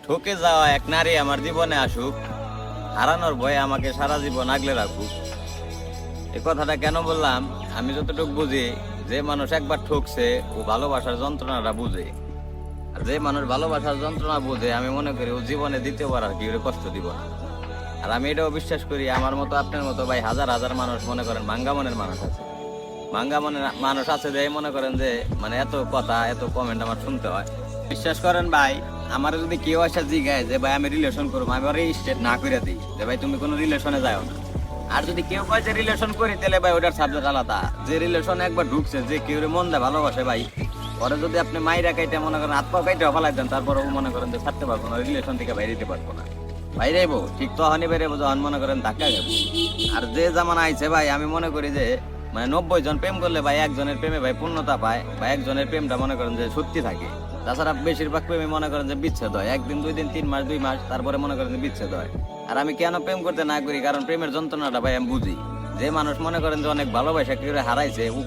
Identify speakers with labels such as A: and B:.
A: ঠকে যাওয়া এক নারী আমার জীবনে আসুক, হারানোর ভয়ে আমাকে সারা জীবন আগলে রাখুক। এই কথাটা কেন বললাম, আমি যতটুকু বুঝি, যে মানুষ একবার ঠকছে ও ভালোবাসার যন্ত্রণাটা বুঝে। আর যে মানুষ ভালোবাসার যন্ত্রণা বুঝে, আমি মনে করি ও জীবনে দ্বিতীয়বার আর কি ওরে কষ্ট দিব না। আর আমি এটাও বিশ্বাস করি, আমার মতো আপনার মতো ভাই হাজার হাজার মানুষ মনে করেন ভাঙ্গা মনের মানুষ আছে। ভাঙ্গা মনের মানুষ আছে যে মনে করেন যে মানে এত কথা এত কমেন্ট আমার শুনতে হয়। বিশ্বাস করেন ভাই, আমার যদি কেউ আসা জিগায় যে ভাই আমি রিলেশন করবো, আমি ওর স্টেট না করে দিই যে ভাই তুমি কোনো রিলেশনে যাও না। আর যদি কেউ কয় যে রিলেশন করি, তাহলে ভাই ওটার সাবজেক্ট আলাদা। যে রিলেশন একবার ঢুকছে, যে কেউ মন দেয় ভালোবাসে ভাই, পরে যদি আপনি মাইরা কাইটা মনে করেন হাত পা কাইটা ফেলাই দেন, তারপরে মনে করেন যে ছাড়তে পারবো না, রিলেশন থেকে বাইরে দিতে পারবো না। বাইরেবো ঠিক তখনই বেরোবো যখন মনে করেন ধাক্কা যাবো। আর যে জামানা আইছে ভাই, আমি মনে করি যে মানে 90 জন প্রেম করলে ভাই একজনের প্রেমে ভাই পূর্ণতা পায়, বা একজনের প্রেমটা মনে করেন যে সত্যি থাকে। তাছাড়া বেশিরভাগ প্রেমে মনে করেন যে বিচ্ছেদ হয়, একদিন 2 দিন 3 মাস 2 মাস, তারপরে মনে করেন যে বিচ্ছেদ হয়। আর আমি কেন প্রেম করতে না করি, কারণ প্রেমের যন্ত্রণাটা ভাই আমি বুঝি। যে মানুষ মনে করেন যে অনেক ভালোবাসা কেউ হারাইছে, ও